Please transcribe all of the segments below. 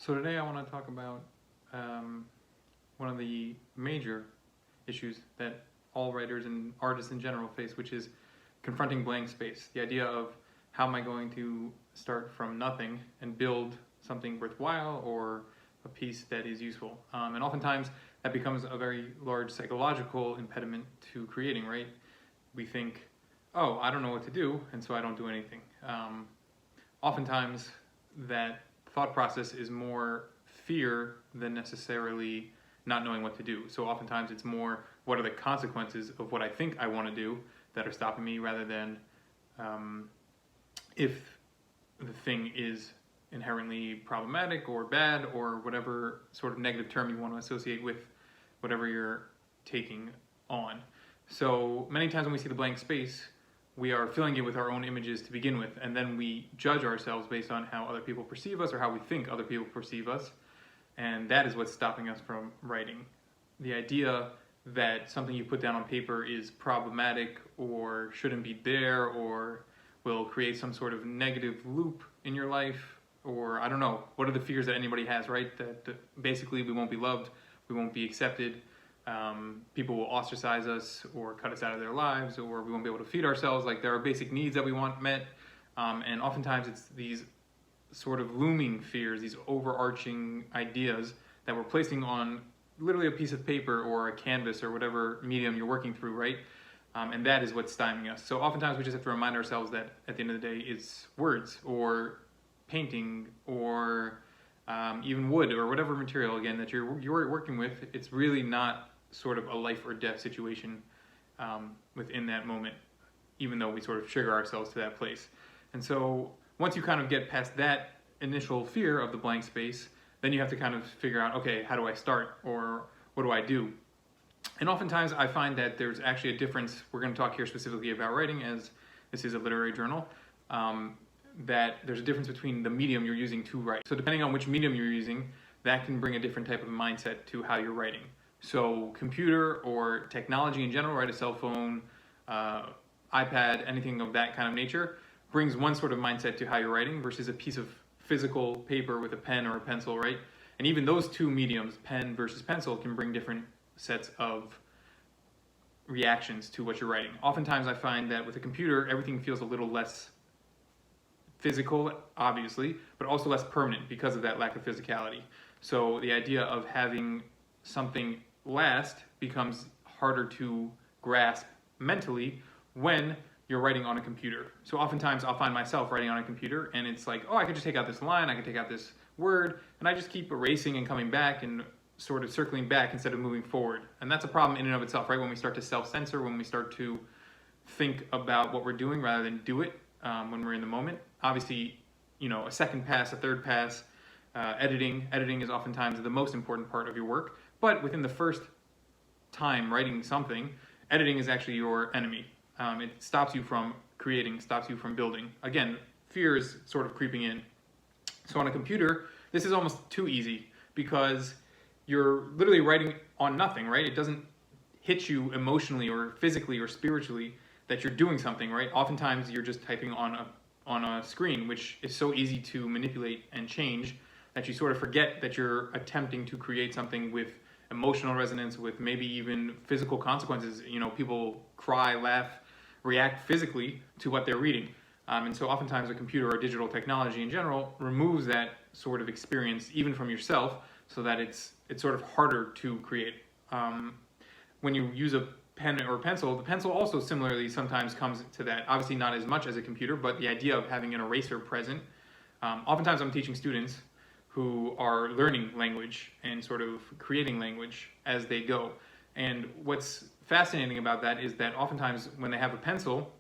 So today I want to talk about one of the major issues that all writers and artists in general face, which is confronting blank space. The idea of how am I going to start from nothing and build something worthwhile or a piece that is useful. And oftentimes that becomes a very large psychological impediment to creating, right? We think, oh, I don't know what to do, and so I don't do anything. Oftentimes that thought process is more fear than necessarily not knowing what to do. So oftentimes it's more, what are the consequences of what I think I want to do that are stopping me, rather than if the thing is inherently problematic or bad or whatever sort of negative term you want to associate with whatever you're taking on. So many times when we see the blank space, we are filling it with our own images to begin with, and then we judge ourselves based on how other people perceive us or how we think other people perceive us, and that is what's stopping us from writing. The idea that something you put down on paper is problematic or shouldn't be there or will create some sort of negative loop in your life, or I don't know, what are the fears that anybody has, right? That basically we won't be loved, we won't be accepted, people will ostracize us or cut us out of their lives, or we won't be able to feed ourselves. Like, there are basic needs that we want met, and oftentimes it's these sort of looming fears, these overarching ideas that we're placing on literally a piece of paper or a canvas or whatever medium you're working through, right? And that is what's stymieing us. So oftentimes we just have to remind ourselves that at the end of the day, it's words or painting or even wood or whatever material, again, that you're working with. It's really not sort of a life or death situation within that moment, even though we sort of trigger ourselves to that place. And so once you kind of get past that initial fear of the blank space, then you have to kind of figure out, okay, how do I start, or what do I do? And oftentimes I find that there's actually a difference. We're going to talk here specifically about writing, as this is a literary journal, that there's a difference between the medium you're using to write. So depending on which medium you're using, that can bring a different type of mindset to how you're writing. So computer or technology in general, right, a cell phone, iPad, anything of that kind of nature, brings one sort of mindset to how you're writing versus a piece of physical paper with a pen or a pencil, right? And even those two mediums, pen versus pencil, can bring different sets of reactions to what you're writing. Oftentimes I find that with a computer, everything feels a little less physical, obviously, but also less permanent because of that lack of physicality. So the idea of having something last becomes harder to grasp mentally when you're writing on a computer. So oftentimes I'll find myself writing on a computer and it's like, oh, I could just take out this line, I could take out this word, and I just keep erasing and coming back and sort of circling back instead of moving forward. And that's a problem in and of itself, right? When we start to self-censor, when we start to think about what we're doing rather than do it when we're in the moment. Obviously, you know, a second pass, a third pass, editing is oftentimes the most important part of your work. But within the first time writing something, editing is actually your enemy. It stops you from creating, stops you from building. Again, fear is sort of creeping in. So on a computer, this is almost too easy because you're literally writing on nothing, right? It doesn't hit you emotionally or physically or spiritually that you're doing something, right? Oftentimes you're just typing on a screen, which is so easy to manipulate and change that you sort of forget that you're attempting to create something with emotional resonance, with maybe even physical consequences. You know, people cry, laugh, react physically to what they're reading. And so oftentimes a computer or digital technology in general removes that sort of experience even from yourself, so that it's sort of harder to create. When you use a pen or pencil, the pencil also similarly sometimes comes to that. Obviously not as much as a computer, but the idea of having an eraser present. Oftentimes I'm teaching students who are learning language and sort of creating language as they go. And what's fascinating about that is that oftentimes when they have a pencil,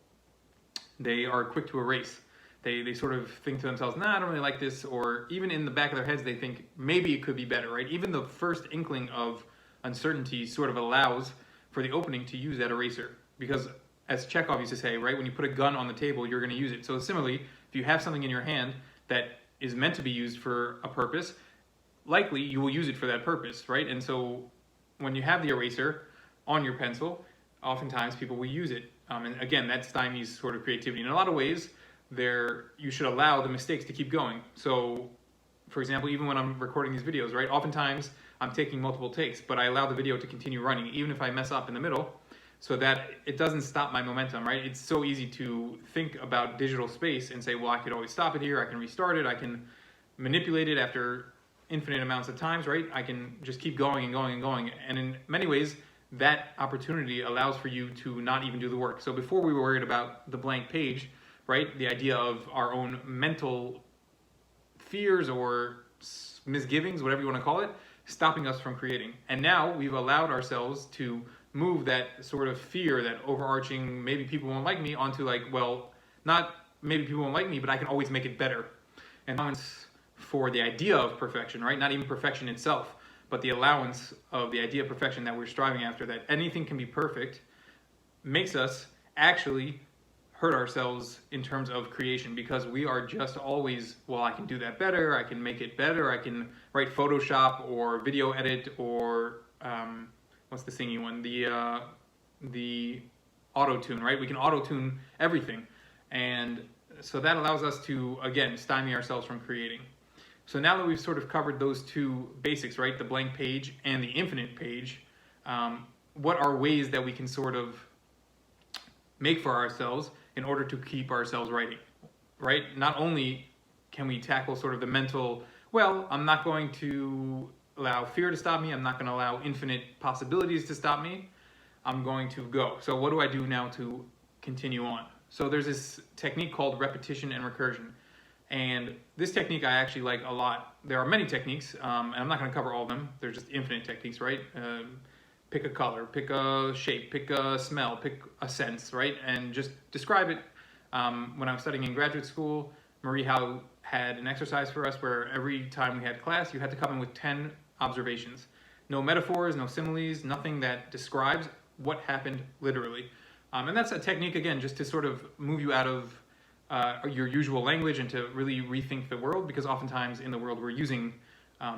they are quick to erase. They sort of think to themselves, nah, I don't really like this, or even in the back of their heads they think maybe it could be better, right? Even the first inkling of uncertainty sort of allows for the opening to use that eraser. Because as Chekhov used to say, right, when you put a gun on the table, you're going to use it. So similarly, if you have something in your hand that is meant to be used for a purpose, likely you will use it for that purpose, right? And so when you have the eraser on your pencil, oftentimes people will use it. And again, that stymies sort of creativity. In a lot of ways, you should allow the mistakes to keep going. So for example, even when I'm recording these videos, right? Oftentimes I'm taking multiple takes, but I allow the video to continue running, even if I mess up in the middle, so that it doesn't stop my momentum, right? It's so easy to think about digital space and say, well, I could always stop it here, I can restart it, I can manipulate it after infinite amounts of times, right? I can just keep going and going and going. And in many ways, that opportunity allows for you to not even do the work. So before we were worried about the blank page, right? The idea of our own mental fears or misgivings, whatever you want to call it, stopping us from creating. And now we've allowed ourselves to move that sort of fear, that overarching, maybe people won't like me, onto like, well, not maybe people won't like me, but I can always make it better. And allowance for the idea of perfection, right? Not even perfection itself, but the allowance of the idea of perfection that we're striving after, that anything can be perfect, makes us actually hurt ourselves in terms of creation, because we are just always, well, I can do that better, I can make it better, I can write Photoshop or video edit or what's the singing one? The auto-tune, right? We can auto-tune everything. And so that allows us to, again, stymie ourselves from creating. So now that we've sort of covered those two basics, right? The blank page and the infinite page, what are ways that we can sort of make for ourselves in order to keep ourselves writing, right? Not only can we tackle sort of the mental, well, I'm not going to allow fear to stop me, I'm not going to allow infinite possibilities to stop me, I'm going to go. So what do I do now to continue on? So there's this technique called repetition and recursion. And this technique I actually like a lot. There are many techniques, and I'm not going to cover all of them. There's just infinite techniques, right? Pick a color, pick a shape, pick a smell, pick a sense, right? And just describe it. When I was studying in graduate school, Marie Howe had an exercise for us where every time we had class, you had to come in with 10 observations. No metaphors, no similes, nothing that describes what happened literally. And that's a technique, again, just to sort of move you out of your usual language and to really rethink the world, because oftentimes in the world we're using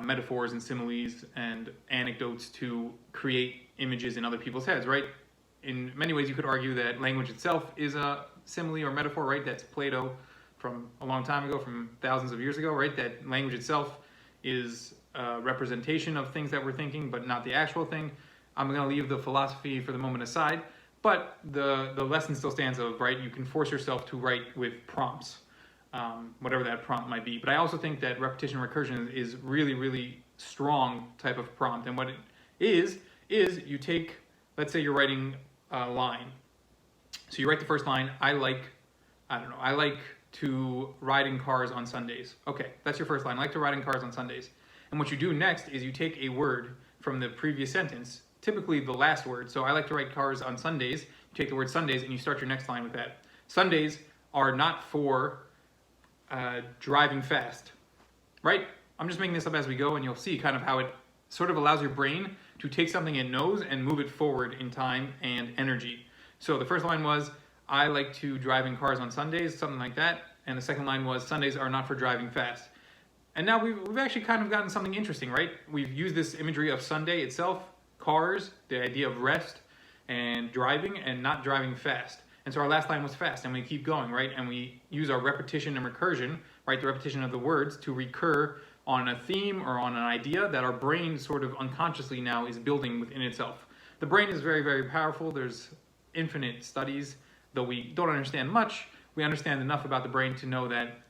metaphors and similes and anecdotes to create images in other people's heads, right? In many ways you could argue that language itself is a simile or metaphor, right? That's Plato from a long time ago, from thousands of years ago, right? That language itself is a representation of things that we're thinking, but not the actual thing. I'm going to leave the philosophy for the moment aside. But the lesson still stands of, right, you can force yourself to write with prompts, whatever that prompt might be. But I also think that repetition and recursion is really, really strong type of prompt. And what it is you take, let's say you're writing a line. So you write the first line, I like to ride in cars on Sundays. Okay, that's your first line, I like to ride in cars on Sundays. And what you do next is you take a word from the previous sentence, typically the last word. So I like to ride cars on Sundays. You take the word Sundays and you start your next line with that. Sundays are not for driving fast, right? I'm just making this up as we go, and you'll see kind of how it sort of allows your brain to take something it knows and move it forward in time and energy. So the first line was, I like to drive in cars on Sundays, something like that. And the second line was, Sundays are not for driving fast. And now we've actually kind of gotten something interesting, right? We've used this imagery of Sunday itself, cars, the idea of rest and driving and not driving fast. And so our last line was fast, and we keep going, right? And we use our repetition and recursion, right? The repetition of the words to recur on a theme or on an idea that our brain sort of unconsciously now is building within itself. The brain is very, very powerful. There's infinite studies. Though we don't understand much, we understand enough about the brain to know that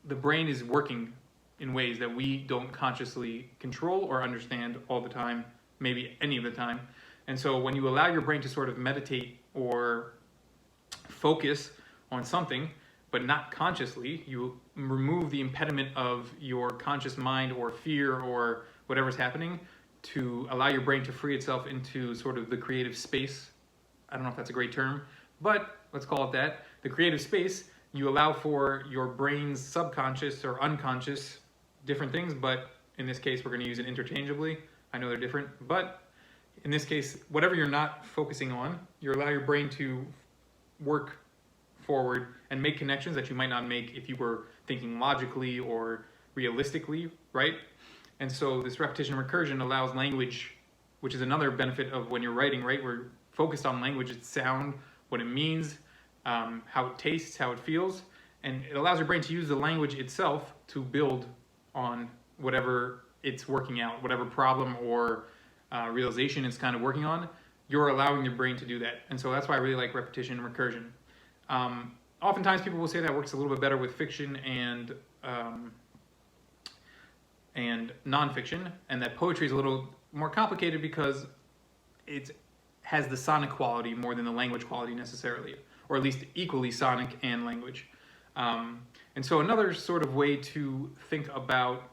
the brain is working in ways that we don't consciously control or understand all the time, maybe any of the time. And so when you allow your brain to sort of meditate or focus on something, but not consciously, you remove the impediment of your conscious mind or fear or whatever's happening to allow your brain to free itself into sort of the creative space. I don't know if that's a great term, but let's call it that. The creative space, you allow for your brain's subconscious or unconscious, different things, but in this case, we're going to use it interchangeably. I know they're different, but in this case, whatever you're not focusing on, you allow your brain to work forward and make connections that you might not make if you were thinking logically or realistically, right? And so this repetition and recursion allows language, which is another benefit of when you're writing, right? We're focused on language, its sound, what it means, how it tastes, how it feels, and it allows your brain to use the language itself to build on whatever it's working out, whatever problem or realization it's kind of working on. You're allowing your brain to do that. And so that's why I really like repetition and recursion. Oftentimes people will say that works a little bit better with fiction and nonfiction, and that poetry is a little more complicated because it has the sonic quality more than the language quality necessarily, or at least equally sonic and language. And so another sort of way to think about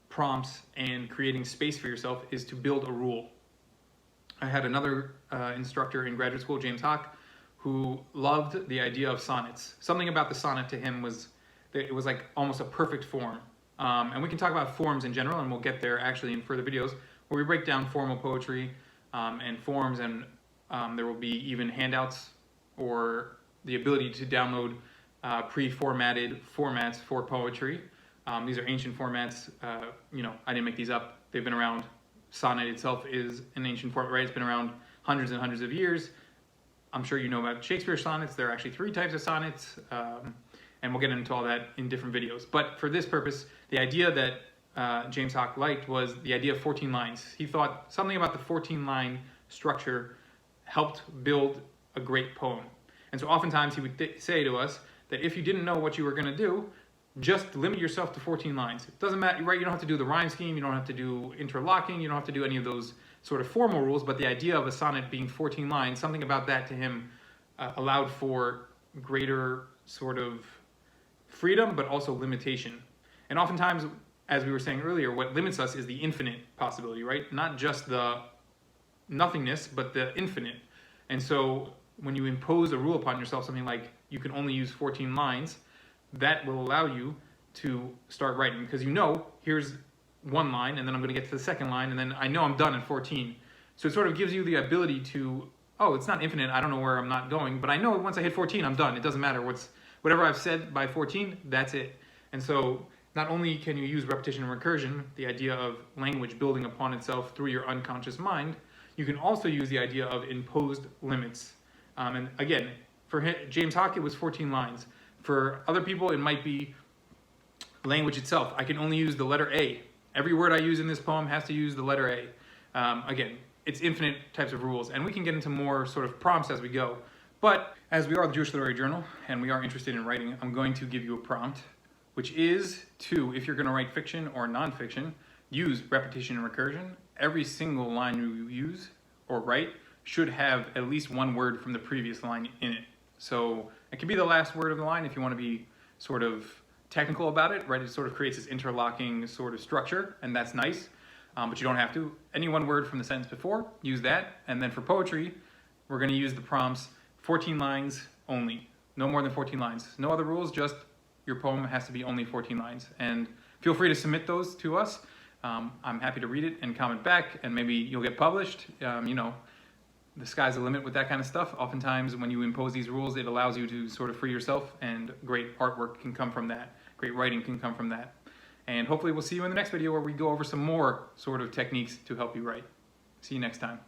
prompts and creating space for yourself is to build a rule. I had another instructor in graduate school, James Hawk, who loved the idea of sonnets. Something about the sonnet to him was that it was like almost a perfect form. And we can talk about forms in general, and we'll get there actually in further videos, where we break down formal poetry and forms, and there will be even handouts or the ability to download pre-formatted formats for poetry. These are ancient formats. I didn't make these up. They've been around. Sonnet itself is an ancient format, right? It's been around hundreds and hundreds of years. I'm sure you know about Shakespeare's sonnets. There are actually 3 types of sonnets, and we'll get into all that in different videos. But for this purpose, the idea that James Hawk liked was the idea of 14 lines. He thought something about the 14-line structure helped build a great poem. And so oftentimes he would say to us that if you didn't know what you were going to do, just limit yourself to 14 lines. It doesn't matter, right? You don't have to do the rhyme scheme, you don't have to do interlocking, you don't have to do any of those sort of formal rules, but the idea of a sonnet being 14 lines, something about that to him allowed for greater sort of freedom, but also limitation. And oftentimes, as we were saying earlier, what limits us is the infinite possibility, right? Not just the nothingness, but the infinite. And so when you impose a rule upon yourself, something like you can only use 14 lines, that will allow you to start writing, because here's one line, and then I'm going to get to the second line, and then I know I'm done at 14. So it sort of gives you the ability to, it's not infinite, I don't know where I'm not going, but I know once I hit 14, I'm done. It doesn't matter whatever I've said by 14, that's it. And so not only can you use repetition and recursion, the idea of language building upon itself through your unconscious mind, you can also use the idea of imposed limits. And again, for James Hawk, it was 14 lines. For other people, it might be language itself. I can only use the letter A. Every word I use in this poem has to use the letter A. Again, it's infinite types of rules, and we can get into more sort of prompts as we go. But as we are the Jewish Literary Journal, and we are interested in writing, I'm going to give you a prompt, which is to, if you're going to write fiction or nonfiction, use repetition and recursion. Every single line you use or write should have at least one word from the previous line in it. So it can be the last word of the line if you want to be sort of technical about it, right? It sort of creates this interlocking sort of structure, and that's nice, but you don't have to. Any one word from the sentence before, use that. And then for poetry, we're going to use the prompts 14 lines only, no more than 14 lines. No other rules, just your poem has to be only 14 lines. And feel free to submit those to us. I'm happy to read it and comment back, and maybe you'll get published. The sky's the limit with that kind of stuff. Oftentimes when you impose these rules, it allows you to sort of free yourself, and great artwork can come from that. Great writing can come from that. And hopefully we'll see you in the next video where we go over some more sort of techniques to help you write. See you next time.